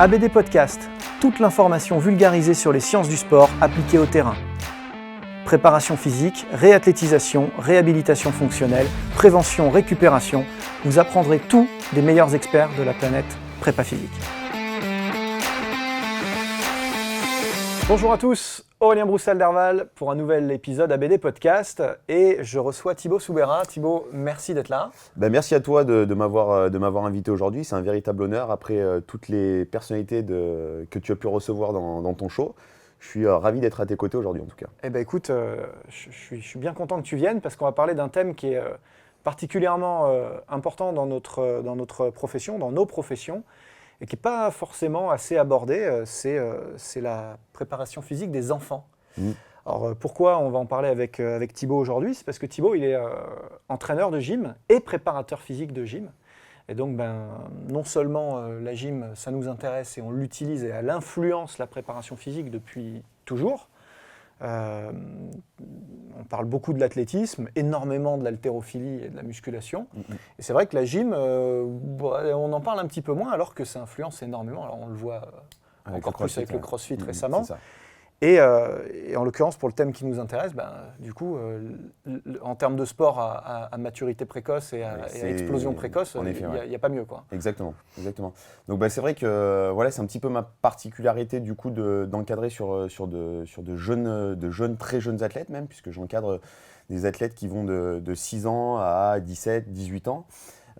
ABD Podcast, toute l'information vulgarisée sur les sciences du sport appliquées au terrain. Préparation physique, réathlétisation, réhabilitation fonctionnelle, prévention, récupération, vous apprendrez tout des meilleurs experts de la planète prépa physique. Bonjour à tous, Aurélien Broussal-Derval pour un nouvel épisode ABD Podcast et je reçois Thibaut Soubeyrat. Thibaut, merci d'être là. Merci à toi de m'avoir invité aujourd'hui, c'est un véritable honneur après toutes les personnalités que tu as pu recevoir dans ton show. Je suis ravi d'être à tes côtés aujourd'hui en tout cas. Eh bien écoute, je suis bien content que tu viennes parce qu'on va parler d'un thème qui est particulièrement important dans notre profession, dans nos professions, et qui n'est pas forcément assez abordé, c'est la préparation physique des enfants. Alors pourquoi on va en parler avec Thibaut aujourd'hui? C'est parce que Thibaut il est entraîneur de gym et préparateur physique de gym. Et donc non seulement la gym ça nous intéresse et on l'utilise et elle influence la préparation physique depuis toujours. On parle beaucoup de l'athlétisme, énormément de l'haltérophilie et de la musculation. Et c'est vrai que la gym, on en parle un petit peu moins alors que ça influence énormément. Alors on le voit encore plus avec le CrossFit récemment. Et en l'occurrence, pour le thème qui nous intéresse, du coup, en termes de sport à maturité précoce et à explosion précoce, il n'y a pas mieux, quoi. Exactement. Donc c'est vrai que c'est un petit peu ma particularité du coup d'encadrer sur de jeunes, très jeunes athlètes même, puisque j'encadre des athlètes qui vont de 6 ans à 17, 18 ans.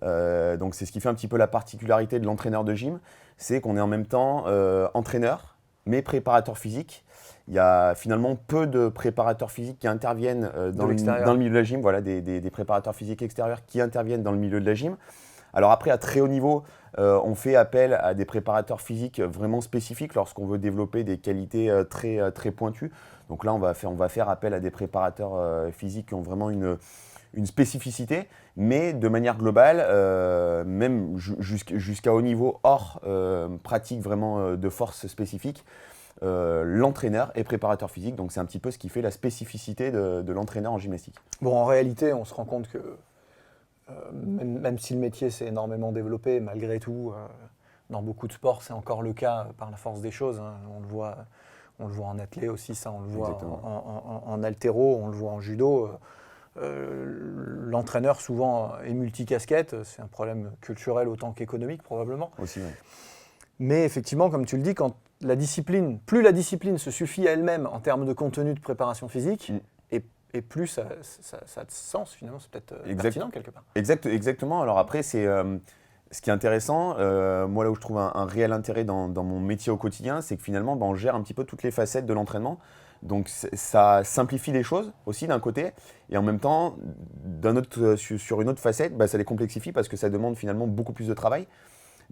Donc c'est ce qui fait un petit peu la particularité de l'entraîneur de gym, c'est qu'on est en même temps entraîneur, mais préparateur physique. Il y a finalement peu de préparateurs physiques qui interviennent dans le milieu de la gym, des préparateurs physiques extérieurs qui interviennent dans le milieu de la gym. Alors après, à très haut niveau, on fait appel à des préparateurs physiques vraiment spécifiques lorsqu'on veut développer des qualités très pointues. Donc là, on va faire appel à des préparateurs physiques qui ont vraiment une spécificité, mais de manière globale, même jusqu'à haut niveau, hors pratique vraiment de force spécifique, l'entraîneur est préparateur physique, donc c'est un petit peu ce qui fait la spécificité de l'entraîneur en gymnastique. Bon, en réalité, on se rend compte que même si le métier s'est énormément développé, malgré tout, dans beaucoup de sports, c'est encore le cas par la force des choses. Hein. On le voit en athlé aussi, ça, on le voit en haltéro, on le voit en judo. L'entraîneur souvent est multicasquette, c'est un problème culturel autant qu'économique probablement. Aussi, oui. Mais effectivement, comme tu le dis, quand plus la discipline se suffit à elle-même en termes de contenu de préparation physique, et plus ça a de sens finalement, c'est peut-être pertinent quelque part. Exactement. Alors après, c'est ce qui est intéressant, moi là où je trouve un réel intérêt dans mon métier au quotidien, c'est que finalement on gère un petit peu toutes les facettes de l'entraînement. Donc ça simplifie les choses aussi d'un côté, et en même temps, sur une autre facette, ça les complexifie parce que ça demande finalement beaucoup plus de travail.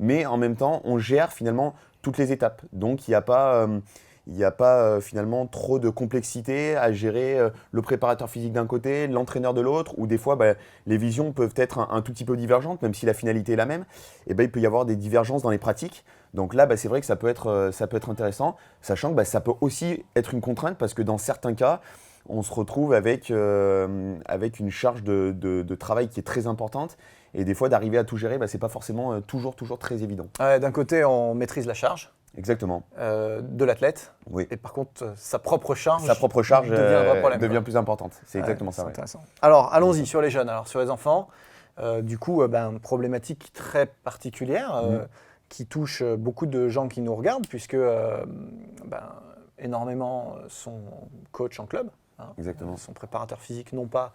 Mais en même temps, on gère finalement toutes les étapes. Donc il n'y a pas finalement trop de complexité à gérer le préparateur physique d'un côté, l'entraîneur de l'autre, ou des fois les visions peuvent être un tout petit peu divergentes, même si la finalité est la même. Et il peut y avoir des divergences dans les pratiques. Donc là, c'est vrai que ça peut être intéressant, sachant que ça peut aussi être une contrainte parce que dans certains cas, on se retrouve avec une charge de travail qui est très importante. Et des fois, d'arriver à tout gérer, c'est pas forcément toujours très évident. D'un côté, on maîtrise la charge. Exactement. De l'athlète. Oui. Et par contre, sa propre charge devient plus importante. C'est exactement ça. C'est intéressant. Alors, allons-y sur les jeunes. Alors, sur les enfants, du coup, une problématique très particulière qui touche beaucoup de gens qui nous regardent, puisque énormément sont coachs en club. Exactement. Sont préparateurs physiques, non pas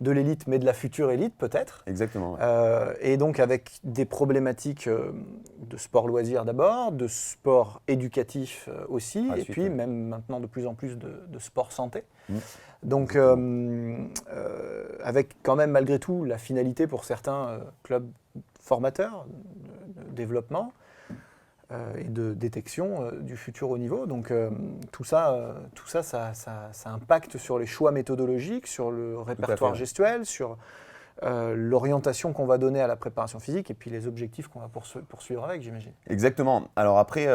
de l'élite, mais de la future élite peut-être. Exactement. Ouais. Et donc avec des problématiques de sport loisir d'abord, de sport éducatif aussi, et puis même maintenant de plus en plus de sport santé. Donc avec quand même malgré tout la finalité pour certains clubs formateurs de développement et de détection du futur haut niveau. Donc tout ça impacte sur les choix méthodologiques, sur le répertoire gestuel, sur l'orientation qu'on va donner à la préparation physique et puis les objectifs qu'on va poursuivre avec, j'imagine. Exactement. Alors après,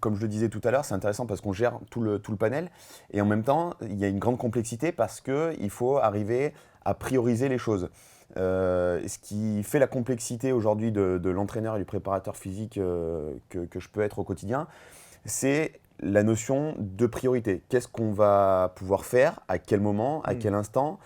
comme je le disais tout à l'heure, c'est intéressant parce qu'on gère tout le panel et en même temps, il y a une grande complexité parce qu'il faut arriver à prioriser les choses. Ce qui fait la complexité aujourd'hui de l'entraîneur et du préparateur physique que je peux être au quotidien, c'est la notion de priorité. Qu'est-ce qu'on va pouvoir faire, à quel moment, à quel instant,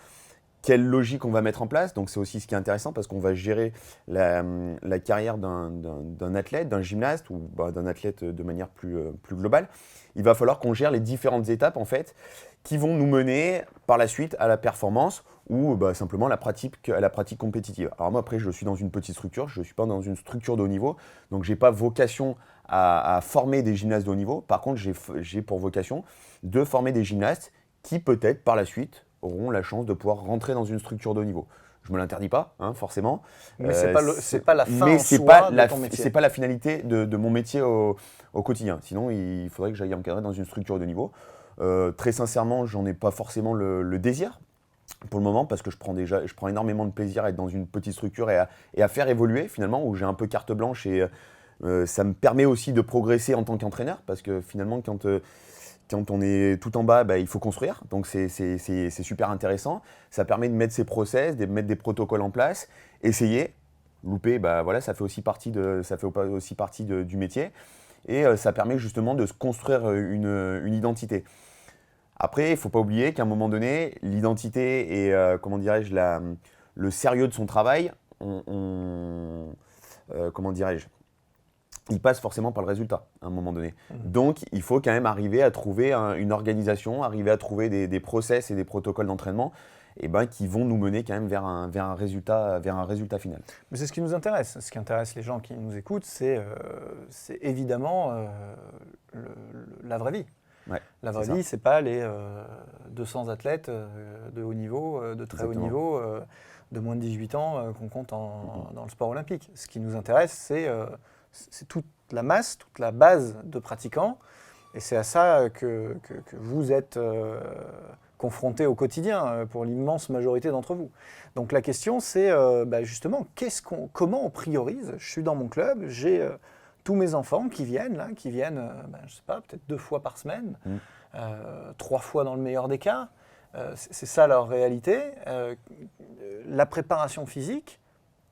quelle logique on va mettre en place. Donc c'est aussi ce qui est intéressant parce qu'on va gérer la carrière d'un athlète, d'un gymnaste ou d'un athlète de manière plus globale. Il va falloir qu'on gère les différentes étapes en fait qui vont nous mener par la suite à la performance ou simplement à la pratique compétitive. Alors moi après je suis dans une petite structure, je ne suis pas dans une structure de haut niveau, donc je n'ai pas vocation à former des gymnastes de haut niveau. Par contre j'ai pour vocation de former des gymnastes qui peut-être par la suite auront la chance de pouvoir rentrer dans une structure de haut niveau. Je ne me l'interdis pas, forcément. Mais c'est pas la fin en soi de ton métier. C'est pas la finalité de mon métier au quotidien. Sinon, il faudrait que j'aille encadrer dans une structure de haut niveau. Très sincèrement, j'en ai pas forcément le désir pour le moment parce que je prends énormément de plaisir à être dans une petite structure et à faire évoluer finalement, où j'ai un peu carte blanche et ça me permet aussi de progresser en tant qu'entraîneur parce que finalement, quand on est tout en bas, il faut construire, donc c'est super intéressant. Ça permet de mettre ses process, de mettre des protocoles en place, essayer, louper, ça fait aussi partie du métier. Et ça permet justement de se construire une identité. Après, il ne faut pas oublier qu'à un moment donné, l'identité et le sérieux de son travail, il passe forcément par le résultat à un moment donné. Donc, il faut quand même arriver à trouver une organisation, arriver à trouver des process et des protocoles d'entraînement qui vont nous mener quand même vers un résultat final. Mais c'est ce qui nous intéresse. Ce qui intéresse les gens qui nous écoutent, c'est évidemment la vraie vie. Ouais, la vraie vie, ce n'est pas les 200 athlètes de haut niveau, de très haut niveau, de moins de 18 ans qu'on compte dans le sport olympique. Ce qui nous intéresse, c'est toute la masse, toute la base de pratiquants. Et c'est à ça que vous êtes confrontés au quotidien pour l'immense majorité d'entre vous. Donc la question, c'est justement, comment on priorise ? Je suis dans mon club, j'ai tous mes enfants qui viennent, je ne sais pas, peut-être 2 fois par semaine, 3 fois dans le meilleur des cas. C'est ça leur réalité. La préparation physique,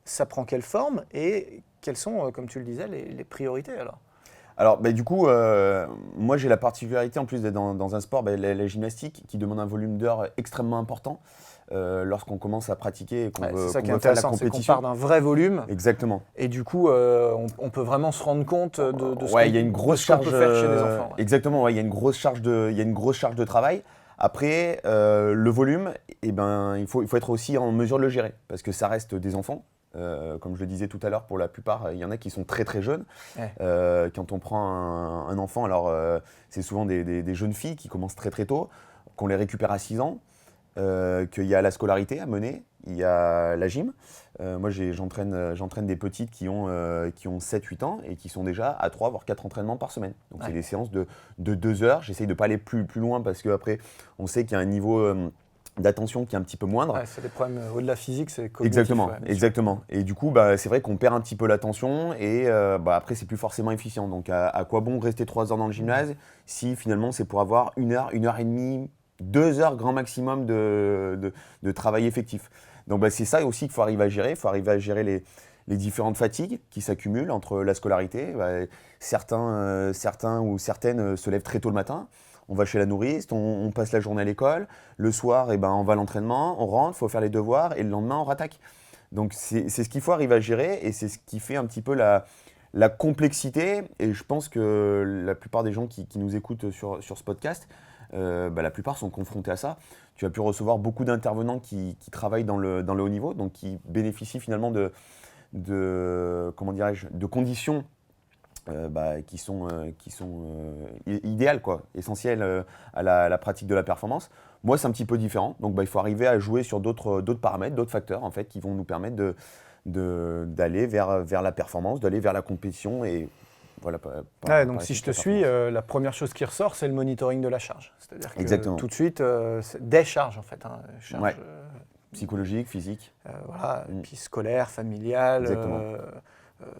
ça prend quelle forme et quelles sont, comme tu le disais, les priorités alors ? Alors, du coup, moi j'ai la particularité en plus d'être dans un sport, la gymnastique, qui demande un volume d'heures extrêmement important lorsqu'on commence à pratiquer et qu'on veut faire la compétition. C'est qu'on part d'un vrai volume. Exactement. Et du coup, on peut vraiment se rendre compte de ce il y a une grosse charge qu'on peut faire chez les enfants. Ouais. Exactement, il y a une grosse charge de travail. Après, le volume, il faut être aussi en mesure de le gérer parce que ça reste des enfants. Comme je le disais tout à l'heure, pour la plupart, il y en a qui sont très très jeunes. Ouais. Quand on prend un enfant, alors c'est souvent des jeunes filles qui commencent très très tôt, qu'on les récupère à 6 ans, qu'il y a la scolarité à mener, il y a la gym. Moi j'entraîne des petites qui ont 7-8 ans et qui sont déjà à 3 voire 4 entraînements par semaine. Donc c'est des séances de 2 heures. J'essaye de ne pas aller plus loin parce qu'après on sait qu'il y a un niveau d'attention qui est un petit peu moindre. Ouais, c'est des problèmes au-delà physique, c'est cognitif. Exactement. Et du coup, c'est vrai qu'on perd un petit peu l'attention et après, c'est plus forcément efficient. Donc, à quoi bon rester 3 heures dans le gymnase si finalement, c'est pour avoir 1 heure, 1 heure et demie, 2 heures grand maximum de travail effectif. Donc, c'est ça aussi qu'il faut arriver à gérer. Il faut arriver à gérer les différentes fatigues qui s'accumulent entre la scolarité. Certains ou certaines se lèvent très tôt le matin. On va chez la nourrice, on passe la journée à l'école, le soir on va à l'entraînement, on rentre, il faut faire les devoirs et le lendemain on rattaque. Donc c'est ce qu'il faut arriver à gérer et c'est ce qui fait un petit peu la complexité et je pense que la plupart des gens qui nous écoutent sur ce podcast, la plupart sont confrontés à ça. Tu as pu recevoir beaucoup d'intervenants qui travaillent dans le haut niveau, donc qui bénéficient finalement de conditions qui sont idéales, essentielles à la pratique de la performance. Moi, c'est un petit peu différent. Donc, il faut arriver à jouer sur d'autres paramètres, d'autres facteurs en fait, qui vont nous permettre d'aller vers la performance, d'aller vers la compétition. Et voilà. Donc, si je te suis, la première chose qui ressort, c'est le monitoring de la charge. C'est-à-dire que Exactement. Tout de suite, c'est des charges en fait. Charges, psychologiques, physiques. Puis scolaires, familiales.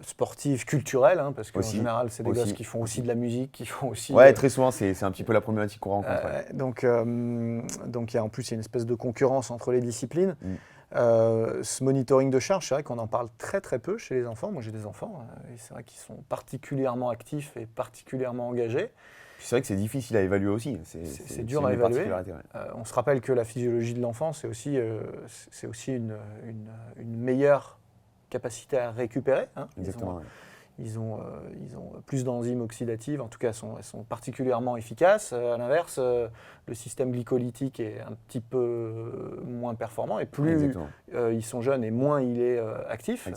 Sportives, culturelles, parce qu'en général, c'est des gosses qui font aussi de la musique, qui font aussi... Ouais, très souvent, c'est un petit peu la problématique qu'on rencontre. Donc, en plus, il y a une espèce de concurrence entre les disciplines. Ce monitoring de charge, c'est vrai qu'on en parle très très peu chez les enfants. Moi j'ai des enfants et c'est vrai qu'ils sont particulièrement actifs et particulièrement engagés. Puis c'est vrai que c'est difficile à évaluer aussi. C'est dur à une évaluer. particularité, ouais. On se rappelle que la physiologie de l'enfant, c'est aussi une meilleure capacité à récupérer. Hein. Exactement. Ils ont plus d'enzymes oxydatives, en tout cas elles sont particulièrement efficaces. À l'inverse, le système glycolytique est un petit peu moins performant et plus ils sont jeunes et moins il est actif.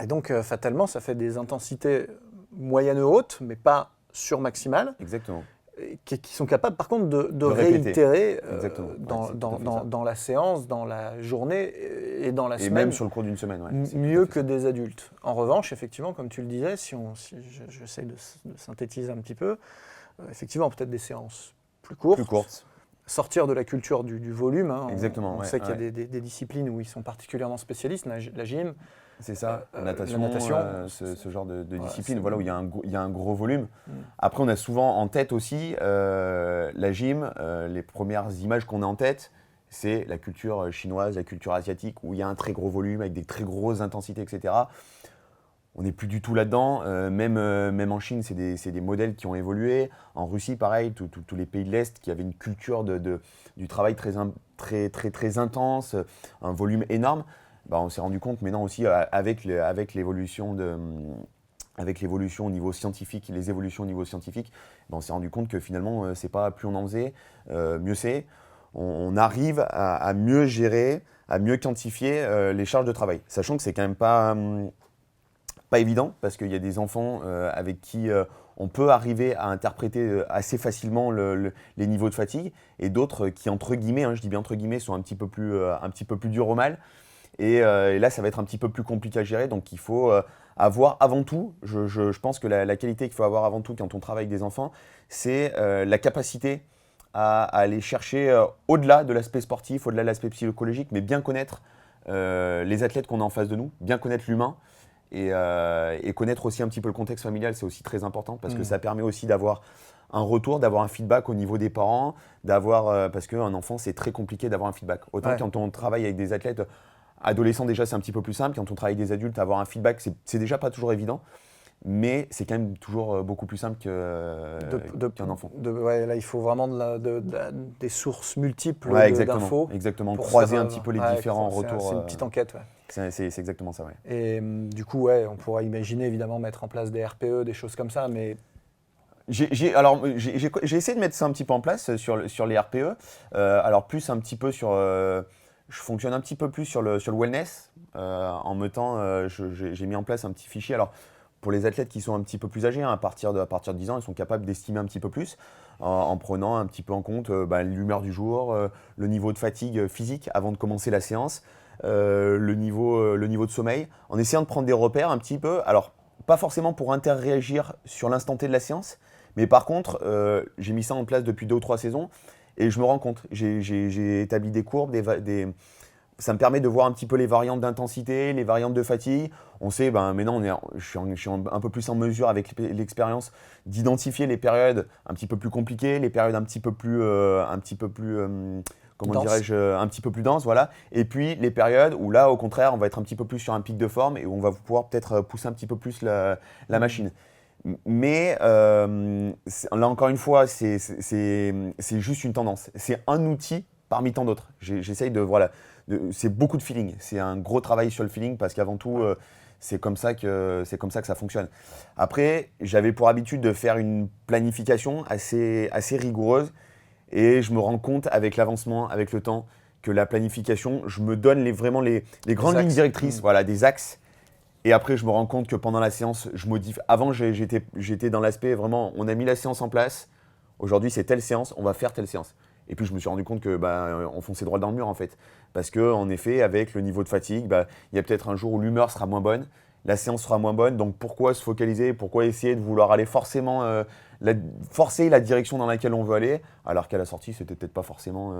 Et donc fatalement, ça fait des intensités moyennes hautes, mais pas surmaximales. Exactement. Qui sont capables par contre de réitérer dans la séance, dans la journée et dans la semaine. Et même sur le cours d'une semaine. Mieux que des adultes. En revanche, effectivement, comme tu le disais, si j'essaie de synthétiser un petit peu, effectivement peut-être des séances plus courtes. Sortir de la culture du volume. Hein. Exactement. On sait qu'il y a des disciplines où ils sont particulièrement spécialistes, la gym. C'est ça, la natation, ce genre de discipline, voilà, où il y a un gros volume. Après, on a souvent en tête aussi la gym, les premières images qu'on a en tête, c'est la culture chinoise, la culture asiatique, où il y a un très gros volume, avec des très grosses intensités, etc. On n'est plus du tout là-dedans, même en Chine, c'est des modèles qui ont évolué. En Russie, pareil, tous les pays de l'Est qui avaient une culture du travail très intense, un volume énorme. On s'est rendu compte maintenant aussi avec l'évolution au niveau scientifique, les évolutions au niveau scientifique, on s'est rendu compte que finalement, c'est pas plus on en faisait, mieux c'est. On arrive à mieux gérer, à mieux quantifier les charges de travail. Sachant que c'est quand même pas évident, parce qu'il y a des enfants avec qui on peut arriver à interpréter assez facilement les niveaux de fatigue, et d'autres qui, entre guillemets, je dis bien entre guillemets, sont un petit peu plus durs au mal. Et là, ça va être un petit peu plus compliqué à gérer. Donc, il faut avoir avant tout, je pense que la qualité qu'il faut avoir avant tout quand on travaille avec des enfants, c'est la capacité à aller chercher au-delà de l'aspect sportif, au-delà de l'aspect psychologique, mais bien connaître les athlètes qu'on a en face de nous, bien connaître l'humain et connaître aussi un petit peu le contexte familial. C'est aussi très important parce que ça permet aussi d'avoir un retour, d'avoir un feedback au niveau des parents, parce qu'un enfant, c'est très compliqué d'avoir un feedback. Autant quand on travaille avec des athlètes adolescents, déjà, c'est un petit peu plus simple. Quand on travaille avec des adultes, avoir un feedback, c'est déjà pas toujours évident. Mais c'est quand même toujours beaucoup plus simple qu'un enfant. Là, il faut vraiment des sources multiples d'infos. Exactement, croiser un petit peu les différents retours. C'est une petite enquête. C'est exactement ça, ouais. Et du coup, on pourra imaginer évidemment mettre en place des RPE, des choses comme ça, mais... J'ai essayé de mettre ça un petit peu en place sur les RPE. Alors plus un petit peu sur... je fonctionne un petit peu plus sur le wellness. En mettant, j'ai mis en place un petit fichier. Alors, pour les athlètes qui sont un petit peu plus âgés, à partir de 10 ans, ils sont capables d'estimer un petit peu plus en prenant un petit peu en compte l'humeur du jour, le niveau de fatigue physique avant de commencer la séance, le niveau de sommeil, en essayant de prendre des repères un petit peu. Alors, pas forcément pour interréagir sur l'instant T de la séance, mais par contre, j'ai mis ça en place depuis 2 ou 3 saisons et je me rends compte. J'ai établi des courbes, ça me permet de voir un petit peu les variantes d'intensité, les variantes de fatigue. On sait, maintenant, je suis un peu plus en mesure avec l'expérience d'identifier les périodes un petit peu plus compliquées, les périodes un petit peu plus denses, voilà. Et puis les périodes où là, au contraire, on va être un petit peu plus sur un pic de forme et où on va pouvoir peut-être pousser un petit peu plus la machine. Mais là, encore une fois, c'est juste une tendance. C'est un outil parmi tant d'autres. J'essaye c'est beaucoup de feeling. C'est un gros travail sur le feeling parce qu'avant tout, c'est comme ça que ça fonctionne. Après, j'avais pour habitude de faire une planification assez rigoureuse et je me rends compte avec l'avancement, avec le temps, que la planification, je me donne vraiment les grandes lignes directrices, voilà, des axes. Et après, je me rends compte que pendant la séance, je modifie. Avant, j'étais dans l'aspect vraiment, on a mis la séance en place. Aujourd'hui, c'est telle séance, on va faire telle séance. Et puis, je me suis rendu compte que on fonçait droit dans le mur, en fait. Parce qu'en effet, avec le niveau de fatigue, il y a peut-être un jour où l'humeur sera moins bonne, la séance sera moins bonne. Donc, pourquoi se focaliser? Pourquoi essayer de vouloir aller forcément forcer la direction dans laquelle on veut aller, alors qu'à la sortie, c'était peut-être pas forcément,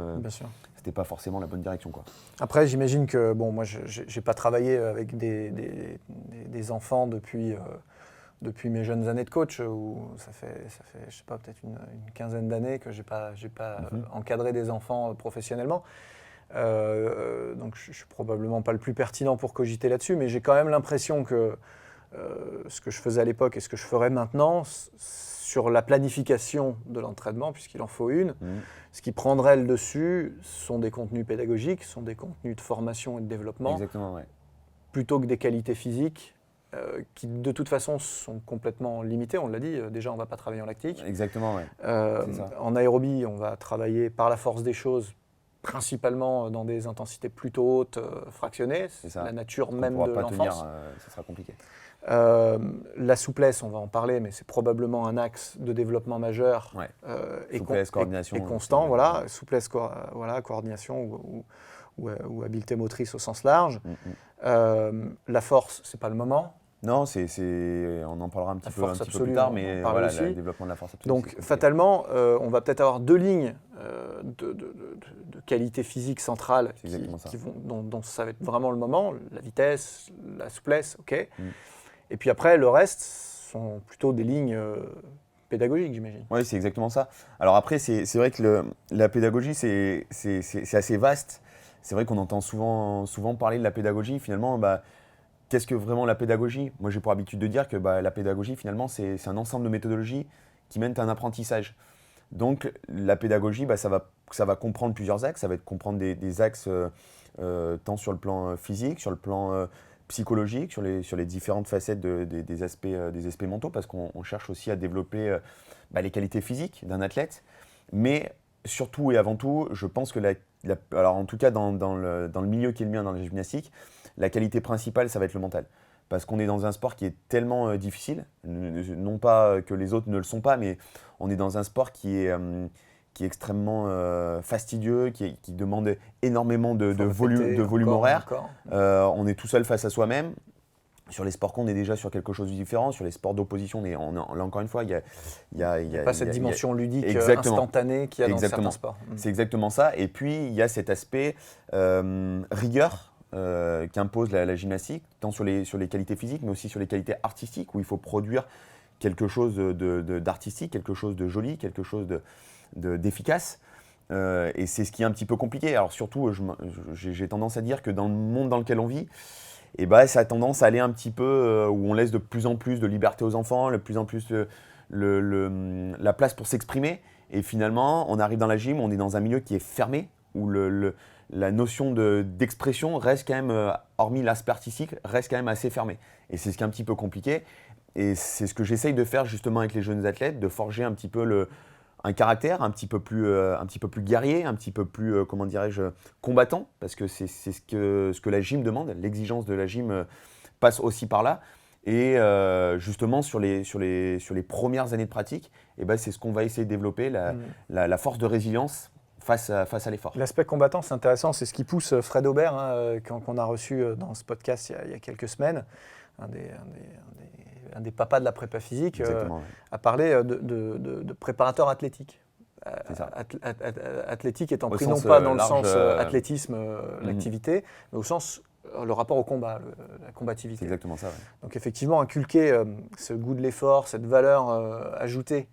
c'était pas forcément la bonne direction, quoi. Après, j'imagine que, moi, j'ai pas travaillé avec des enfants depuis mes jeunes années de coach, où ça fait je sais pas, peut-être une quinzaine d'années que j'ai pas encadré des enfants professionnellement. Donc je ne suis probablement pas le plus pertinent pour cogiter là-dessus, mais j'ai quand même l'impression que ce que je faisais à l'époque et ce que je ferais maintenant, sur la planification de l'entraînement, puisqu'il en faut une, ce qui prendrait le dessus sont des contenus pédagogiques, sont des contenus de formation et de développement, Exactement, ouais. plutôt que des qualités physiques qui de toute façon sont complètement limitées, on l'a dit, déjà on ne va pas travailler en lactique. Exactement, ouais. C'est ça. En aérobie, on va travailler par la force des choses, principalement dans des intensités plutôt hautes, fractionnées, c'est la nature même de l'enfance. Tenir, ça sera compliqué. La souplesse, on va en parler, mais c'est probablement un axe de développement majeur. Ouais. Et Souplesse, coordination. Et constant, voilà. Souplesse, coordination ou habileté motrice au sens large. La force, c'est pas le moment. Non, on en parlera un petit peu plus tard, mais voilà, le développement de la force absolue. Donc fatalement, on va peut-être avoir deux lignes de qualité physique centrale dont ça va être vraiment le moment, la vitesse, la souplesse, ok. Et puis après, le reste sont plutôt des lignes pédagogiques, j'imagine. Oui, c'est exactement ça. Alors après, c'est vrai que la pédagogie, c'est assez vaste. C'est vrai qu'on entend souvent parler de la pédagogie. Finalement, qu'est-ce que vraiment la pédagogie ? Moi, j'ai pour habitude de dire que la pédagogie, finalement, c'est un ensemble de méthodologies qui mènent à un apprentissage. Donc, la pédagogie, ça va comprendre plusieurs axes. Ça va être comprendre des axes tant sur le plan physique, sur le plan psychologique, sur les différentes facettes des aspects mentaux, parce qu'on cherche aussi à développer les qualités physiques d'un athlète. Mais surtout et avant tout, je pense que alors en tout cas dans le milieu qui est le mien, dans la gymnastique, la qualité principale, ça va être le mental. Parce qu'on est dans un sport qui est tellement difficile, non pas que les autres ne le sont pas, mais on est dans un sport qui est extrêmement fastidieux, qui demande énormément de volume horaire. On est tout seul face à soi-même. Sur les sports on est déjà sur quelque chose de différent. Sur les sports d'opposition, là encore une fois, il y a pas cette dimension ludique instantanée qu'il y a dans certains sports. C'est exactement ça. Et puis, il y a cet aspect rigueur qu'impose la gymnastique, tant sur les qualités physiques, mais aussi sur les qualités artistiques, où il faut produire quelque chose d'artistique, quelque chose de joli, quelque chose d'efficace. Et c'est ce qui est un petit peu compliqué. Alors surtout, j'ai tendance à dire que dans le monde dans lequel on vit, ça a tendance à aller un petit peu où on laisse de plus en plus de liberté aux enfants, de plus en plus la place pour s'exprimer. Et finalement, on arrive dans la gym, on est dans un milieu qui est fermé, où la notion d'expression reste quand même, hormis l'aspect artistique, reste quand même assez fermée. Et c'est ce qui est un petit peu compliqué. Et c'est ce que j'essaye de faire justement avec les jeunes athlètes, de forger un petit peu un caractère un petit peu plus guerrier, un petit peu plus, combattant, parce que c'est ce que la gym demande. L'exigence de la gym passe aussi par là. Et justement, sur les premières années de pratique, c'est ce qu'on va essayer de développer, la force de résilience face à l'effort. L'aspect combattant, c'est intéressant. C'est ce qui pousse Fred Aubert, qu'on a reçu dans ce podcast il y a quelques semaines, un des papas de la prépa physique, a parlé de préparateur athlétique. Athlétique étant pris non pas dans le sens athlétisme, l'activité, mais au sens le rapport au combat, la combativité. C'est exactement ça. Ouais. Donc effectivement, inculquer ce goût de l'effort, cette valeur ajoutée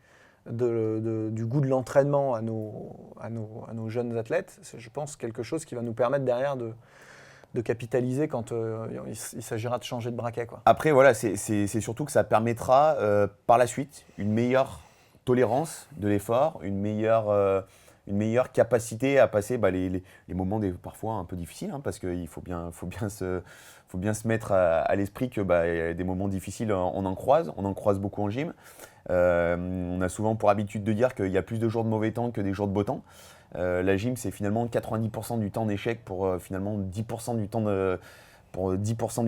du goût de l'entraînement à nos jeunes athlètes, c'est, je pense, quelque chose qui va nous permettre derrière de capitaliser quand il s'agira de changer de braquet, quoi. Après, voilà, c'est surtout que ça permettra par la suite une meilleure tolérance de l'effort, une meilleure capacité à passer les moments parfois un peu difficiles, parce qu'il faut bien se mettre à l'esprit que des moments difficiles, on en croise beaucoup en gym. On a souvent pour habitude de dire qu'il y a plus de jours de mauvais temps que des jours de beau temps. La gym, c'est finalement 90% du temps d'échec pour finalement 10% du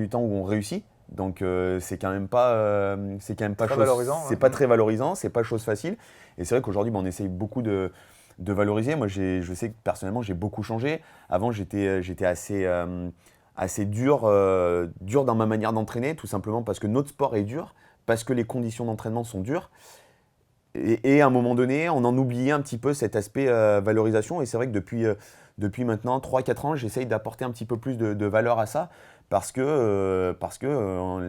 temps où on réussit. Donc c'est quand même pas valorisant. C'est pas très valorisant, c'est pas chose facile. Et c'est vrai qu'aujourd'hui, on essaye beaucoup de valoriser. Moi, je sais que personnellement, j'ai beaucoup changé. Avant, j'étais assez dur dans ma manière d'entraîner, tout simplement parce que notre sport est dur, parce que les conditions d'entraînement sont dures. Et à un moment donné, on en oubliait un petit peu cet aspect valorisation. Et c'est vrai que depuis maintenant 3-4 ans, j'essaye d'apporter un petit peu plus de valeur à ça. Parce que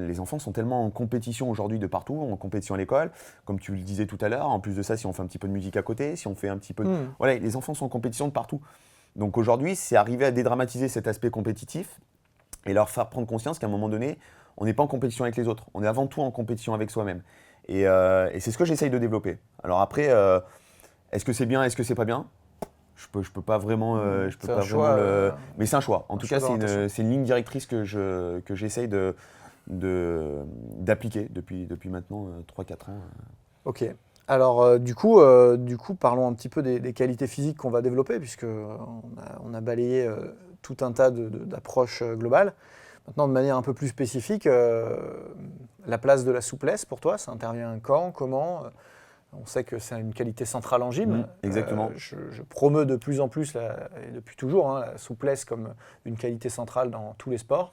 les enfants sont tellement en compétition aujourd'hui de partout, en compétition à l'école, comme tu le disais tout à l'heure. En plus de ça, si on fait un petit peu de musique à côté, si on fait un petit peu Voilà, les enfants sont en compétition de partout. Donc aujourd'hui, c'est arriver à dédramatiser cet aspect compétitif et leur faire prendre conscience qu'à un moment donné, on n'est pas en compétition avec les autres, on est avant tout en compétition avec soi-même. Et c'est ce que j'essaye de développer. Alors après, est-ce que c'est bien, est-ce que c'est pas bien? Je peux pas vraiment, C'est un choix, mais c'est un choix. En tout cas, d'orientation. c'est une ligne directrice que j'essaye d'appliquer depuis maintenant 3-4 ans. Ok. Alors, du coup, parlons un petit peu des qualités physiques qu'on va développer, puisque on a balayé tout un tas d'approches globales. Maintenant, de manière un peu plus spécifique, la place de la souplesse pour toi, ça intervient quand, comment? On sait que c'est une qualité centrale en gym. Exactement. Je promeus de plus en plus, et depuis toujours, hein, la souplesse comme une qualité centrale dans tous les sports,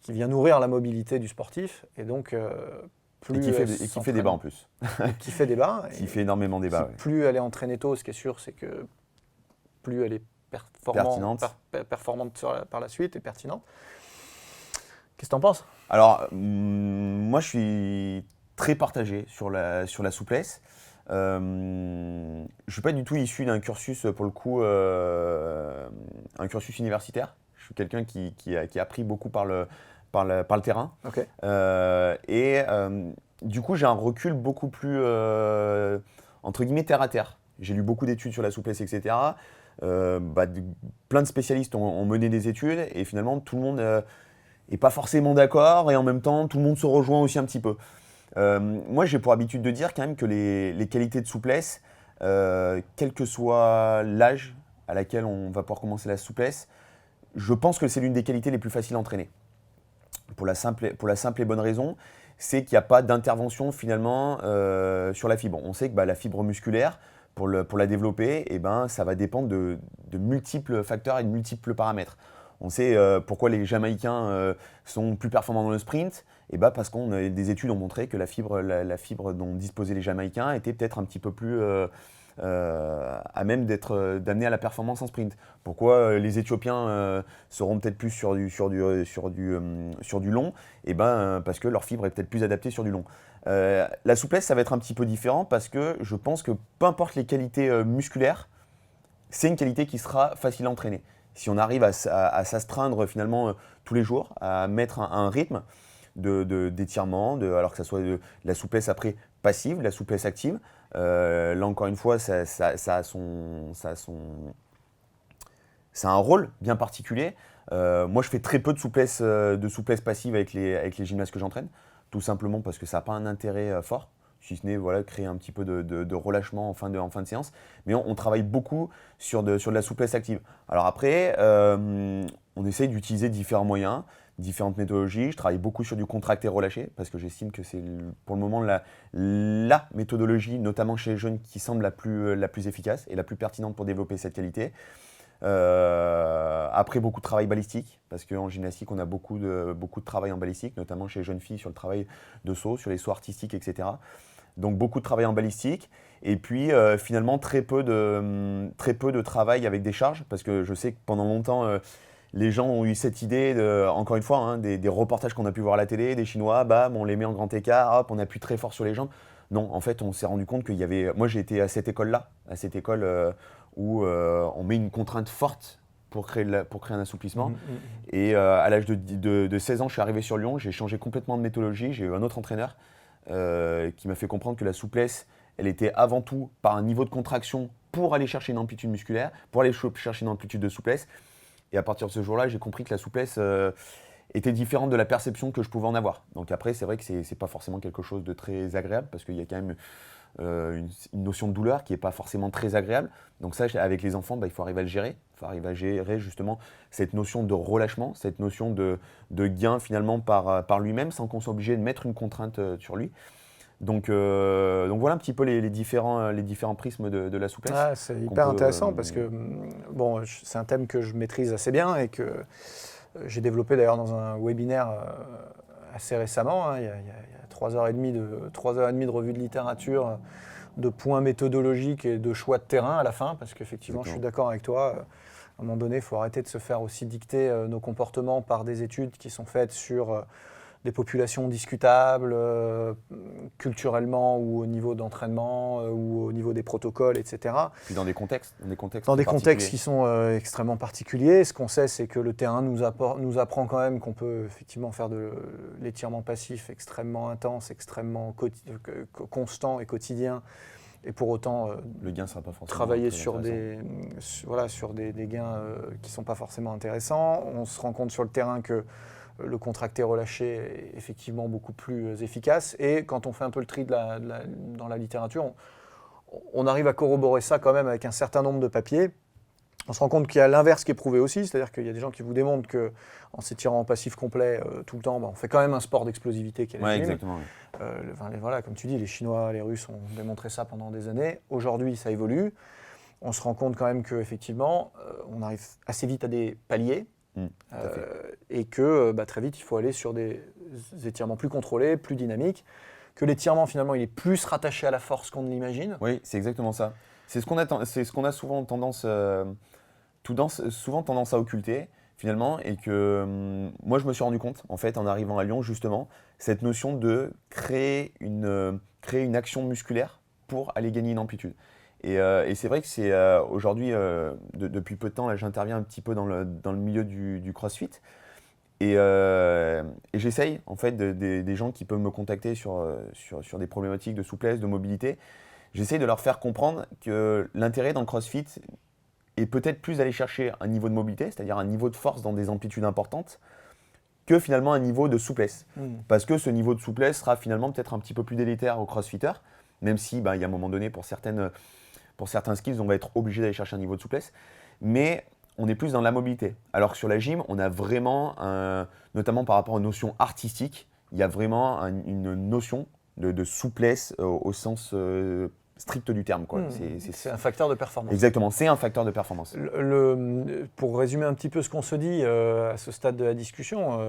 qui vient nourrir la mobilité du sportif. Et donc, Et qui fait débat en plus. Qui fait débat. Qui fait énormément débat. Ouais. Plus elle est entraînée tôt, ce qui est sûr, c'est que plus elle est performante par la suite et pertinente. Qu'est-ce que tu en penses? Alors, moi, je suis très partagé sur la souplesse. Je ne suis pas du tout issu d'un cursus, pour le coup, un cursus universitaire. Je suis quelqu'un qui a appris beaucoup par le terrain. Okay. Du coup, j'ai un recul beaucoup plus, entre guillemets, terre à terre. J'ai lu beaucoup d'études sur la souplesse, etc. Plein de spécialistes ont mené des études et finalement, tout le monde n'est pas forcément d'accord et en même temps, tout le monde se rejoint aussi un petit peu. Moi, j'ai pour habitude de dire quand même que les qualités de souplesse, quel que soit l'âge à laquelle on va pouvoir commencer la souplesse, je pense que c'est l'une des qualités les plus faciles à entraîner. Pour la simple et bonne raison, c'est qu'il n'y a pas d'intervention finalement sur la fibre. On sait que la fibre musculaire, pour la développer, ça va dépendre de multiples facteurs et de multiples paramètres. On sait pourquoi les Jamaïcains sont plus performants dans le sprint. Parce que des études ont montré que la fibre dont disposaient les Jamaïcains était peut-être un petit peu plus à même d'amener à la performance en sprint. Pourquoi les Éthiopiens seront peut-être plus sur du long? Parce que leur fibre est peut-être plus adaptée sur du long. La souplesse, ça va être un petit peu différent parce que je pense que peu importe les qualités musculaires, c'est une qualité qui sera facile à entraîner. Si on arrive à s'astreindre finalement tous les jours, à mettre un rythme d'étirement, alors que ce soit de la souplesse après passive, de la souplesse active. Là encore une fois, ça a un rôle bien particulier. Moi, je fais très peu de souplesse passive avec les gymnastes que j'entraîne, tout simplement parce que ça n'a pas un intérêt fort, si ce n'est créer un petit peu de relâchement en fin de séance. Mais on travaille beaucoup sur de la souplesse active. Alors après, on essaye d'utiliser différents moyens, différentes méthodologies. Je travaille beaucoup sur du contracté relâché parce que j'estime que c'est pour le moment la méthodologie, notamment chez les jeunes, qui semble la plus efficace et la plus pertinente pour développer cette qualité. Après, beaucoup de travail balistique, parce qu'en gymnastique, on a beaucoup de travail en balistique, notamment chez les jeunes filles sur le travail de saut, sur les sauts artistiques, etc. Donc beaucoup de travail en balistique. Et puis finalement, très peu de travail avec des charges, parce que je sais que pendant longtemps, les gens ont eu cette idée, encore une fois, des reportages qu'on a pu voir à la télé, des Chinois, on les met en grand écart, hop, on appuie très fort sur les jambes. Non, en fait, on s'est rendu compte qu'il y avait... Moi, j'ai été à cette école-là, où on met une contrainte forte pour créer un assouplissement. Et à l'âge de 16 ans, je suis arrivé sur Lyon, j'ai changé complètement de méthodologie, j'ai eu un autre entraîneur qui m'a fait comprendre que la souplesse, elle était avant tout par un niveau de contraction pour aller chercher une amplitude musculaire, pour aller chercher une amplitude de souplesse. Et à partir de ce jour-là, j'ai compris que la souplesse était différente de la perception que je pouvais en avoir. Donc après, c'est vrai que c'est pas forcément quelque chose de très agréable parce qu'il y a quand même une notion de douleur qui n'est pas forcément très agréable. Donc ça, avec les enfants, il faut arriver à le gérer. Il faut arriver à gérer justement cette notion de relâchement, cette notion de gain finalement par lui-même sans qu'on soit obligé de mettre une contrainte sur lui. Donc voilà un petit peu les différents prismes de la souplesse. Ah, c'est hyper intéressant parce que c'est un thème que je maîtrise assez bien et que j'ai développé d'ailleurs dans un webinaire assez récemment. Il y a 3h30 de revue de littérature, de points méthodologiques et de choix de terrain à la fin, parce qu'effectivement, je suis d'accord avec toi. À un moment donné, il faut arrêter de se faire aussi dicter nos comportements par des études qui sont faites sur des populations discutables, culturellement ou au niveau d'entraînement ou au niveau des protocoles, etc. Puis dans des contextes Qui sont extrêmement particuliers. Ce qu'on sait, c'est que le terrain nous apprend quand même qu'on peut effectivement faire de l'étirement passif extrêmement intense, extrêmement constant et quotidien, et pour autant le gain sera pas forcément travailler sur des gains qui ne sont pas forcément intéressants. On se rend compte sur le terrain que le contracté-relâché est effectivement beaucoup plus efficace. Et quand on fait un peu le tri dans la littérature, on arrive à corroborer ça quand même avec un certain nombre de papiers. On se rend compte qu'il y a l'inverse qui est prouvé aussi, c'est-à-dire qu'il y a des gens qui vous démontrent qu'en s'étirant en passif complet tout le temps, on fait quand même un sport d'explosivité qui est ouais, exactement. Voilà, comme tu dis, les Chinois, les Russes ont démontré ça pendant des années. Aujourd'hui, ça évolue. On se rend compte quand même qu'effectivement, on arrive assez vite à des paliers et que très vite, il faut aller sur des étirements plus contrôlés, plus dynamiques, que l'étirement, finalement, il est plus rattaché à la force qu'on ne l'imagine. Oui, c'est exactement ça. C'est ce qu'on a souvent tendance à occulter, finalement, et que moi, je me suis rendu compte, en fait, en arrivant à Lyon, justement, cette notion de créer une action musculaire pour aller gagner une amplitude. Et c'est vrai que c'est aujourd'hui, depuis peu de temps, là, j'interviens un petit peu dans le milieu du CrossFit. Et j'essaye, en fait, des gens qui peuvent me contacter sur des problématiques de souplesse, de mobilité, j'essaye de leur faire comprendre que l'intérêt dans le CrossFit est peut-être plus d'aller chercher un niveau de mobilité, c'est-à-dire un niveau de force dans des amplitudes importantes, que finalement un niveau de souplesse. Parce que ce niveau de souplesse sera finalement peut-être un petit peu plus délétère aux crossfitters, même si il y a un moment donné, pour certains skills, on va être obligé d'aller chercher un niveau de souplesse. Mais on est plus dans la mobilité. Alors que sur la gym, on a vraiment, notamment par rapport aux notions artistiques, il y a vraiment une notion de souplesse au sens strict du terme, quoi. C'est un facteur de performance. Exactement, c'est un facteur de performance. Pour résumer un petit peu ce qu'on se dit à ce stade de la discussion,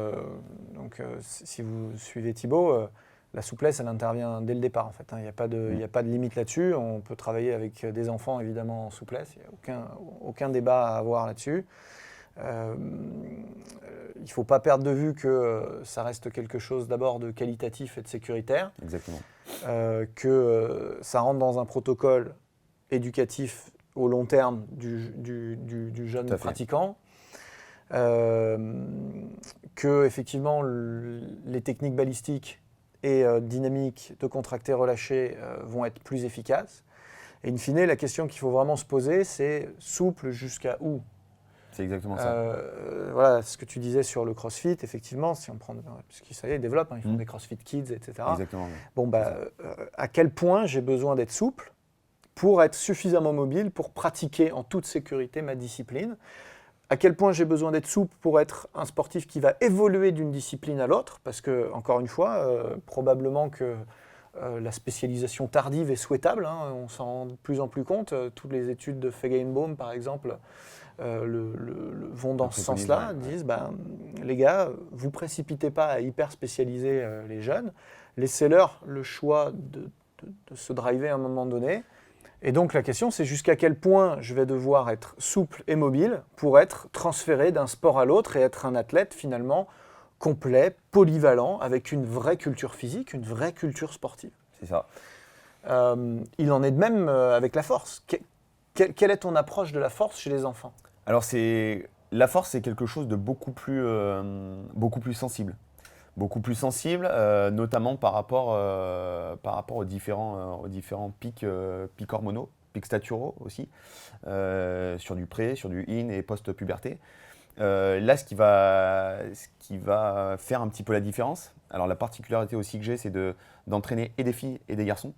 si vous suivez Thibaut, la souplesse, elle intervient dès le départ, en fait. Il n'y a pas de limite là-dessus. On peut travailler avec des enfants, évidemment, en souplesse. Il n'y a aucun débat à avoir là-dessus. Il ne faut pas perdre de vue que ça reste quelque chose d'abord de qualitatif et de sécuritaire. Exactement. Que ça rentre dans un protocole éducatif au long terme du jeune pratiquant. Que effectivement les techniques balistiques et dynamiques de contracté-relâché vont être plus efficaces. Et in fine, la question qu'il faut vraiment se poser, c'est souple jusqu'à où ? C'est exactement ça. Voilà ce que tu disais sur le CrossFit, effectivement, si on prend, puisqu'ils ça y est, ils développent, ils font des CrossFit Kids, etc. Exactement. Bon, à quel point j'ai besoin d'être souple pour être suffisamment mobile pour pratiquer en toute sécurité ma discipline ? À quel point j'ai besoin d'être souple pour être un sportif qui va évoluer d'une discipline à l'autre ? Parce que, encore une fois, probablement que la spécialisation tardive est souhaitable, on s'en rend de plus en plus compte. Toutes les études de Feigenbaum, par exemple, vont dans ce sens-là, disent les gars, vous précipitez pas à hyper spécialiser les jeunes, laissez-leur le choix de se driver à un moment donné. Et donc la question, c'est jusqu'à quel point je vais devoir être souple et mobile pour être transféré d'un sport à l'autre et être un athlète finalement complet, polyvalent, avec une vraie culture physique, une vraie culture sportive. C'est ça. Il en est de même avec la force. Quelle est ton approche de la force chez les enfants ? Alors la force, c'est quelque chose de beaucoup plus sensible. Beaucoup plus sensible, notamment par rapport aux différents pics hormonaux, pics staturaux aussi, sur du pré, sur du in et post-puberté. Là, ce qui va faire un petit peu la différence, alors la particularité aussi que j'ai, c'est d'entraîner et des filles et des garçons.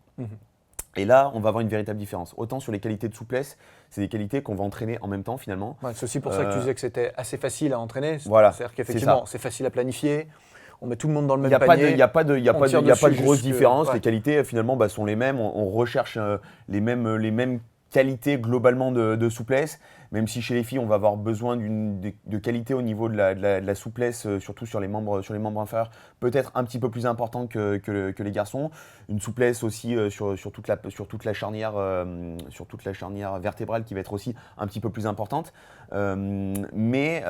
Et là, on va avoir une véritable différence. Autant sur les qualités de souplesse, c'est des qualités qu'on va entraîner en même temps finalement. Ouais, c'est aussi pour ça que tu disais que c'était assez facile à entraîner. Voilà, c'est-à-dire qu'effectivement, c'est facile à planifier. On met tout le monde dans le même Il panier. n'y a pas de grosse différence. Les qualités finalement sont les mêmes. On recherche les mêmes qualités globalement de souplesse. Même si chez les filles, on va avoir besoin de qualité au niveau de la souplesse, surtout sur les membres inférieurs, peut-être un petit peu plus importante que les garçons. Une souplesse aussi sur toute la charnière vertébrale qui va être aussi un petit peu plus importante. Mais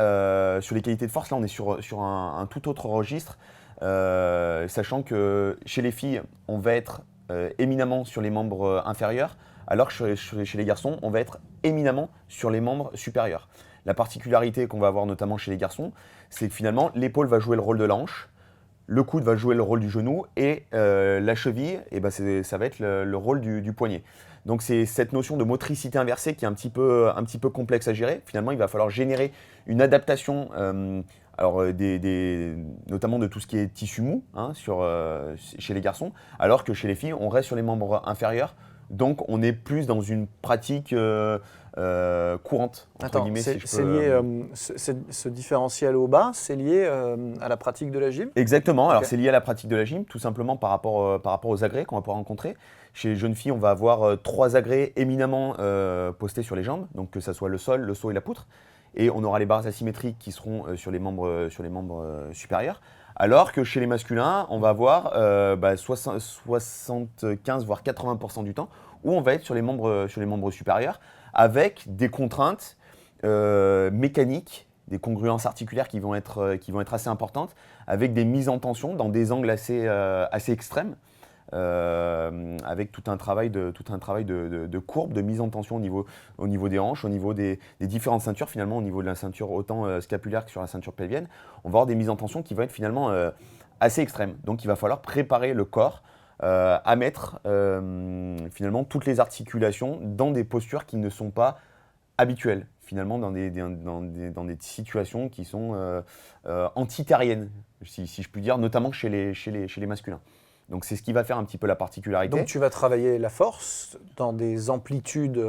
sur les qualités de force, là, on est sur un tout autre registre. sachant que chez les filles, on va être éminemment sur les membres inférieurs, alors que chez les garçons, on va être éminemment sur les membres supérieurs. La particularité qu'on va avoir notamment chez les garçons, c'est que finalement, l'épaule va jouer le rôle de la hanche, le coude va jouer le rôle du genou et la cheville, ça va être le rôle du poignet. Donc c'est cette notion de motricité inversée qui est un petit peu complexe à gérer. Finalement, il va falloir générer une adaptation, notamment de tout ce qui est tissu mou chez les garçons, alors que chez les filles, on reste sur les membres inférieurs. Donc on est plus dans une pratique courante, entre guillemets, si je peux. C'est lié, ce différentiel au bas, c'est lié à la pratique de la gym? Exactement, okay. Alors c'est lié à la pratique de la gym, tout simplement par rapport aux agrès qu'on va pouvoir rencontrer. Chez les jeunes filles, on va avoir 3 agrès éminemment postés sur les jambes, donc que ce soit le sol, le saut et la poutre. Et on aura les barres asymétriques qui seront sur les membres supérieurs. Alors que chez les masculins, on va avoir 75 voire 80% du temps où on va être sur les membres supérieurs avec des contraintes mécaniques, des congruences articulaires qui vont être assez importantes, avec des mises en tension dans des angles assez extrêmes, avec tout un travail de courbe, de mise en tension au niveau des hanches, au niveau des différentes ceintures, finalement, au niveau de la ceinture autant scapulaire que sur la ceinture pelvienne. On va avoir des mises en tension qui vont être finalement assez extrêmes. Donc il va falloir préparer le corps à mettre finalement toutes les articulations dans des postures qui ne sont pas habituelles, finalement dans des situations qui sont antithériennes, si je puis dire, notamment chez les masculins. Donc c'est ce qui va faire un petit peu la particularité. Donc tu vas travailler la force dans des amplitudes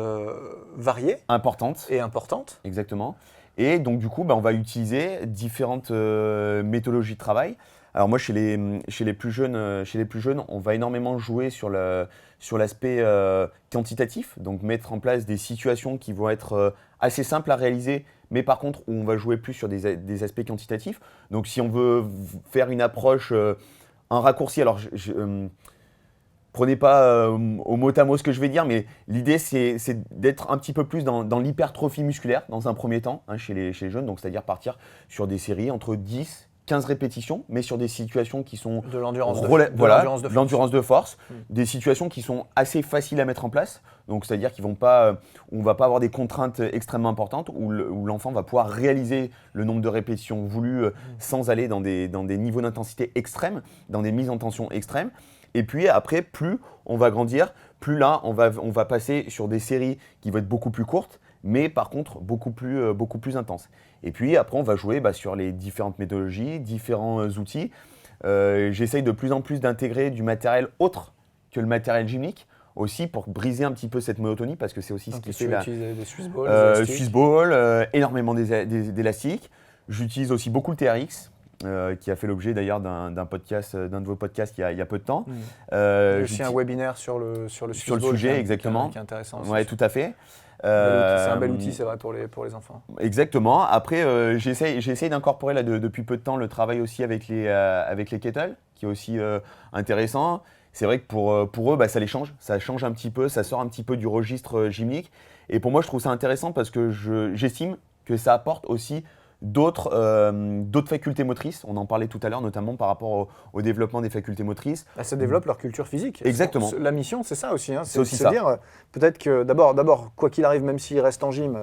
variées. Importantes. Et importantes. Exactement. Et donc du coup, on va utiliser différentes méthodologies de travail. Alors moi, chez les plus jeunes, on va énormément jouer sur l'aspect quantitatif, donc mettre en place des situations qui vont être assez simples à réaliser, mais par contre où on va jouer plus sur des aspects quantitatifs. Donc si on veut faire une approche, un raccourci, alors prenez pas au mot à mot ce que je vais dire, mais l'idée c'est d'être un petit peu plus dans l'hypertrophie musculaire dans un premier temps chez les jeunes, donc c'est-à-dire partir sur des séries entre 10 15 répétitions, mais sur des situations qui sont de l'endurance de force, des situations qui sont assez faciles à mettre en place. Donc c'est-à-dire qu'on ne va pas avoir des contraintes extrêmement importantes, où l'enfant va pouvoir réaliser le nombre de répétitions voulues sans aller dans des niveaux d'intensité extrêmes, dans des mises en tension extrêmes. Et puis après, plus on va grandir, plus là, on va passer sur des séries qui vont être beaucoup plus courtes, mais par contre beaucoup plus intenses. Et puis après, on va jouer sur les différentes méthodologies, différents outils. J'essaye de plus en plus d'intégrer du matériel autre que le matériel gymnique, aussi pour briser un petit peu cette monotonie, parce que c'est aussi ce qui fait des Swiss balls, Swiss balls, énormément d'élastiques. J'utilise aussi beaucoup le TRX. Qui a fait l'objet d'ailleurs d'un de vos podcasts il y a peu de temps. Il y a aussi un webinaire sur le sujet, exactement. Qui est intéressant aussi. Oui, tout à fait. C'est un bel outil, c'est vrai, pour les enfants. Exactement. Après, j'essaye d'incorporer là, depuis peu de temps le travail aussi avec les kettles, qui est aussi intéressant. C'est vrai que pour eux, ça les change. Ça change un petit peu, ça sort un petit peu du registre gymnique. Et pour moi, je trouve ça intéressant parce que j'estime que ça apporte aussi d'autres facultés motrices. On en parlait tout à l'heure, notamment par rapport au développement des facultés motrices. Ça développe leur culture physique. Exactement. La mission, c'est ça aussi. C'est aussi ça. Dire, peut-être que d'abord, quoi qu'il arrive, même s'ils restent en gym,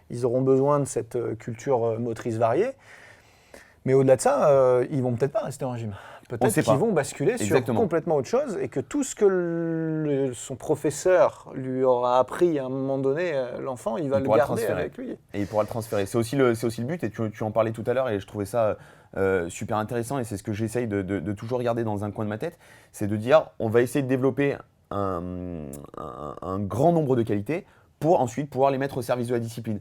ils auront besoin de cette culture motrice variée. Mais au-delà de ça, ils vont peut-être pas rester en gym. Peut-être qu'ils vont basculer sur complètement autre chose et que tout ce que son professeur lui aura appris à un moment donné, l'enfant, il va le garder avec lui. Et il pourra le transférer. C'est aussi le but, et tu en parlais tout à l'heure et je trouvais ça super intéressant, et c'est ce que j'essaye de toujours garder dans un coin de ma tête, c'est de dire on va essayer de développer un grand nombre de qualités pour ensuite pouvoir les mettre au service de la discipline.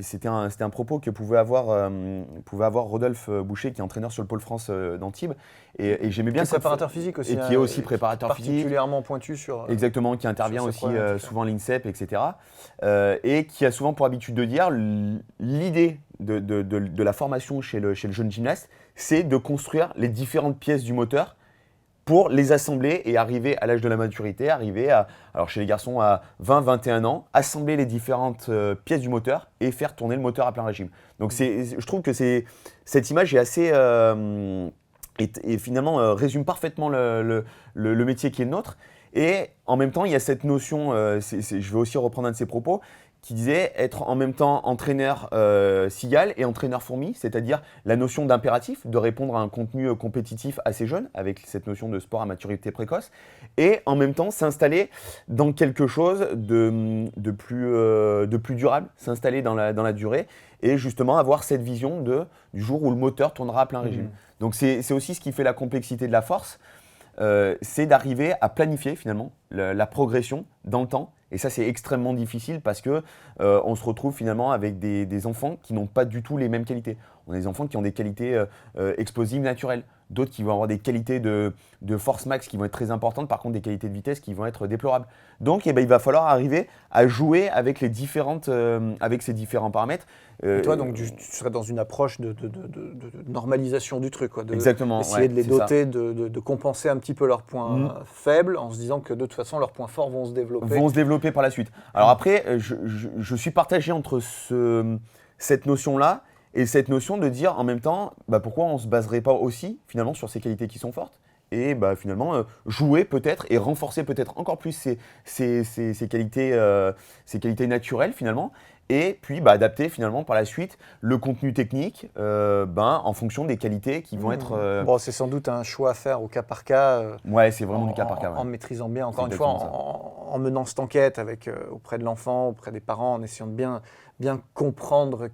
C'était un propos que pouvait avoir Rodolphe Boucher, qui est entraîneur sur le pôle France d'Antibes. Et j'aimais bien ça. Préparateur physique aussi. Et qui est aussi préparateur physique. Particulièrement pointu sur. Exactement, qui intervient aussi souvent à l'INSEP, etc. Et qui a souvent pour habitude de dire l'idée de la formation chez le jeune gymnaste, c'est de construire les différentes pièces du moteur pour les assembler et arriver à l'âge de la maturité, alors chez les garçons à 20-21 ans, assembler les différentes pièces du moteur et faire tourner le moteur à plein régime. Donc je trouve que cette image est et finalement résume parfaitement le métier qui est le nôtre. Et en même temps, il y a cette notion, je vais aussi reprendre un de ses propos, qui disait être en même temps entraîneur cigale et entraîneur fourmi, c'est-à-dire la notion d'impératif, de répondre à un contenu compétitif assez jeune, avec cette notion de sport à maturité précoce, et en même temps s'installer dans quelque chose de plus durable, s'installer dans la durée, et justement avoir cette vision du jour où le moteur tournera à plein régime. Donc c'est aussi ce qui fait la complexité de la force, c'est d'arriver à planifier finalement la progression dans le temps. Et ça, c'est extrêmement difficile parce que on se retrouve finalement avec des enfants qui n'ont pas du tout les mêmes qualités. On a des enfants qui ont des qualités explosives naturelles, d'autres qui vont avoir des qualités de force max qui vont être très importantes, par contre des qualités de vitesse qui vont être déplorables. Donc il va falloir arriver à jouer avec ces différents paramètres. Et toi, donc, tu serais dans une approche de normalisation du truc, quoi, Exactement. Essayer de les doter, de compenser un petit peu leurs points faibles, en se disant que de toute façon, leurs points forts vont se développer. Par la suite. Alors après, je suis partagé entre cette notion-là et cette notion de dire en même temps, pourquoi on ne se baserait pas aussi finalement sur ces qualités qui sont fortes et finalement jouer peut-être et renforcer peut-être encore plus ces qualités naturelles finalement. Et puis adapter finalement par la suite le contenu technique en fonction des qualités qui vont être… Bon, c'est sans doute un choix à faire au cas par cas. Ouais, c'est vraiment du cas par cas. En maîtrisant bien, encore une fois, en menant cette enquête auprès de l'enfant, auprès des parents, en essayant de bien comprendre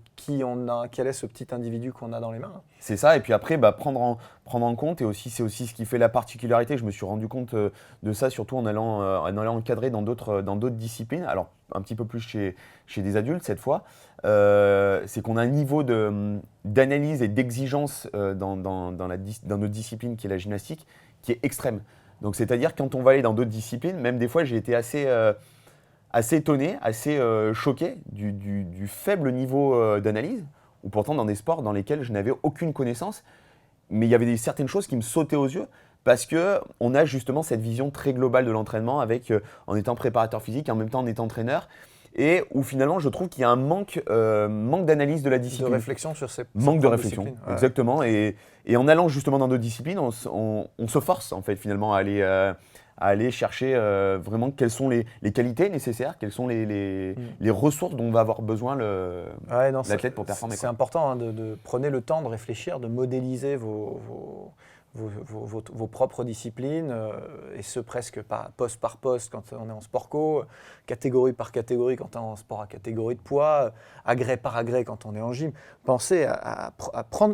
quel est ce petit individu qu'on a dans les mains. C'est ça, et puis après, prendre en compte, et aussi c'est aussi ce qui fait la particularité, je me suis rendu compte de ça, surtout en allant encadrer dans d'autres disciplines, alors un petit peu plus chez des adultes cette fois, c'est qu'on a un niveau d'analyse et d'exigence dans notre discipline qui est la gymnastique, qui est extrême. Donc c'est-à-dire quand on va aller dans d'autres disciplines, même des fois j'ai été assez étonné, assez choqué du faible niveau d'analyse, ou pourtant dans des sports dans lesquels je n'avais aucune connaissance, mais il y avait certaines choses qui me sautaient aux yeux parce qu'on a justement cette vision très globale de l'entraînement en étant préparateur physique et en même temps en étant entraîneur, et où finalement je trouve qu'il y a un manque d'analyse de la discipline. De réflexion sur ces manque de réflexion, disciplines. exactement, et en allant justement dans d'autres disciplines, on se force en fait finalement à aller chercher vraiment quelles sont les qualités nécessaires, quelles sont les ressources dont va avoir besoin l'athlète pour performer. C'est important de prendre le temps de réfléchir, de modéliser vos propres disciplines, et ce presque poste par poste quand on est en sport co, catégorie par catégorie quand on est en sport à catégorie de poids, agrès par agrès quand on est en gym. Pensez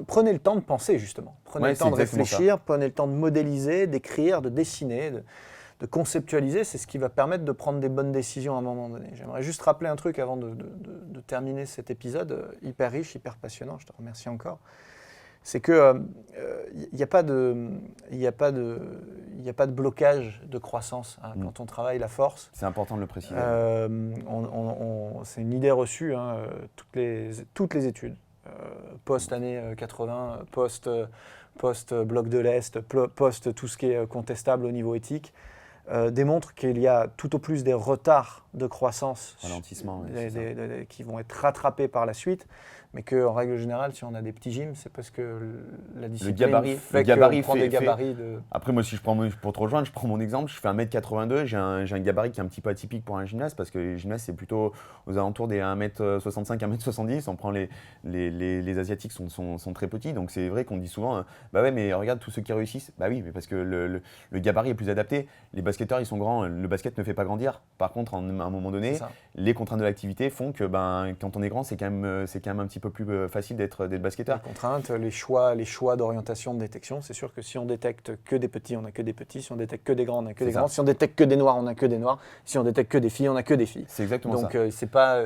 prenez le temps de penser justement, prenez le temps de réfléchir, prenez le temps de modéliser, d'écrire, de dessiner, de conceptualiser, c'est ce qui va permettre de prendre des bonnes décisions à un moment donné. J'aimerais juste rappeler un truc avant de terminer cet épisode, hyper riche, hyper passionnant, je te remercie encore. C'est que il n'y a pas de blocage de croissance quand on travaille la force. C'est important de le préciser. C'est une idée reçue, toutes les études, post-année 80, post-bloc de l'Est, post tout ce qui est contestable au niveau éthique, démontrent qu'il y a tout au plus des retards de croissance qui vont être rattrapés par la suite, mais qu'en règle générale, si on a des petits gyms, c'est parce que la discipline fait qu'on prend des gabarits. Après, moi, pour te rejoindre, je prends mon exemple, je fais 1m82, j'ai un gabarit qui est un petit peu atypique pour un gymnaste, parce que les gymnastes, c'est plutôt aux alentours des 1m65, 1m70, on prend les Asiatiques sont très petits, donc c'est vrai qu'on dit souvent, ouais, mais regarde tous ceux qui réussissent. Bah oui, mais parce que le gabarit est plus adapté, les basketteurs, ils sont grands, le basket ne fait pas grandir. Par contre, à un moment donné, les contraintes de l'activité font que quand on est grand, c'est quand même un petit peu plus facile d'être basketteur. Les contraintes, les choix d'orientation, de détection, c'est sûr que si on détecte que des petits, on n'a que des petits. Si on détecte que des grands, on n'a que des grands. Si on détecte que des noirs, on n'a que des noirs. Si on détecte que des filles, on n'a que des filles. C'est exactement ça. Donc c'est pas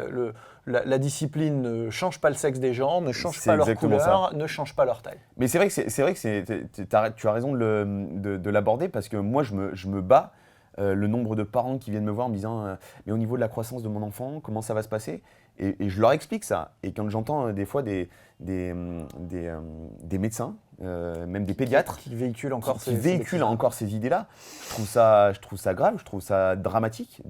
la discipline ne change pas le sexe des gens, ne change pas leur couleur, ne change pas leur taille. Mais c'est vrai que tu as raison de l'aborder, parce que moi je me bats. Le nombre de parents qui viennent me voir en me disant mais au niveau de la croissance de mon enfant, comment ça va se passer ? Et je leur explique ça. Et quand j'entends des fois des médecins, même des pédiatres, qui véhiculent encore ces idées-là, je trouve ça grave, je trouve ça dramatique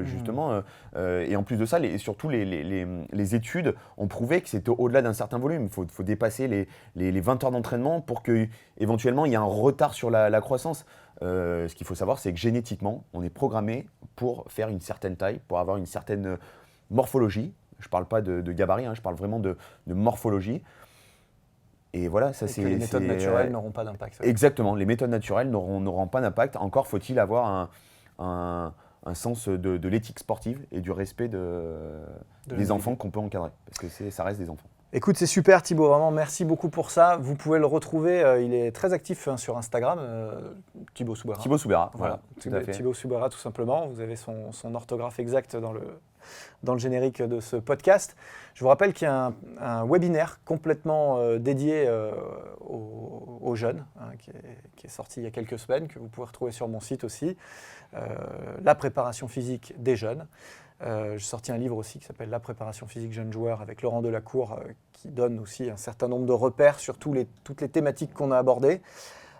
justement. Et en plus de ça, surtout les études ont prouvé que c'était au-delà d'un certain volume. Il faut dépasser les 20 heures d'entraînement pour qu'éventuellement il y ait un retard sur la croissance. Ce qu'il faut savoir, c'est que génétiquement, on est programmé pour faire une certaine taille, pour avoir une certaine morphologie. Je ne parle pas de gabarit, je parle vraiment de morphologie. Et voilà, ça c'est. Les méthodes naturelles n'auront pas d'impact. Exactement, les méthodes naturelles n'auront pas d'impact. Encore faut-il avoir un sens de l'éthique sportive et du respect des enfants qu'on peut encadrer. Parce que ça reste des enfants. Écoute, c'est super Thibaut, vraiment merci beaucoup pour ça. Vous pouvez le retrouver, il est très actif sur Instagram, Thibaut Soubera. Thibaut Soubera, voilà. Tout à fait. Thibaut Soubera tout simplement, vous avez son orthographe exacte dans le générique de ce podcast. Je vous rappelle qu'il y a un webinaire complètement dédié aux jeunes, qui est sorti il y a quelques semaines, que vous pouvez retrouver sur mon site aussi, la préparation physique des jeunes. J'ai sorti un livre aussi qui s'appelle La préparation physique jeunes joueurs avec Laurent Delacour qui donne aussi un certain nombre de repères sur toutes les thématiques qu'on a abordées.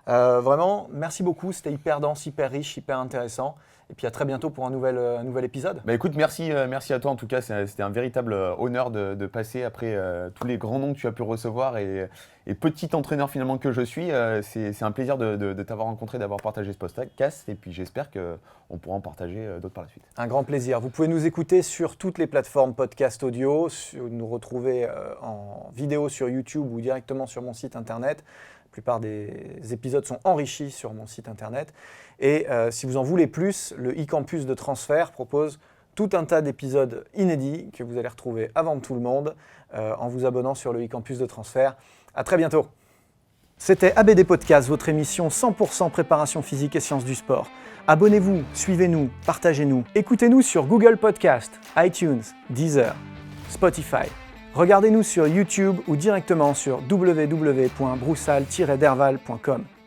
Vraiment, merci beaucoup, c'était hyper dense, hyper riche, hyper intéressant. Et puis à très bientôt pour un nouvel épisode. Bah écoute, merci à toi en tout cas, c'était un véritable honneur de passer après tous les grands noms que tu as pu recevoir et petit entraîneur finalement que je suis, c'est un plaisir de t'avoir rencontré, d'avoir partagé ce podcast et puis j'espère qu'on pourra en partager d'autres par la suite. Un grand plaisir. Vous pouvez nous écouter sur toutes les plateformes podcast audio, nous retrouver en vidéo sur YouTube ou directement sur mon site internet. La plupart des épisodes sont enrichis sur mon site internet. Et si vous en voulez plus, le e-campus de transfert propose tout un tas d'épisodes inédits que vous allez retrouver avant tout le monde en vous abonnant sur le e-campus de transfert. À très bientôt. C'était ABD Podcast, votre émission 100% préparation physique et sciences du sport. Abonnez-vous, suivez-nous, partagez-nous. Écoutez-nous sur Google Podcast, iTunes, Deezer, Spotify. Regardez-nous sur YouTube ou directement sur www.broussal-derval.com.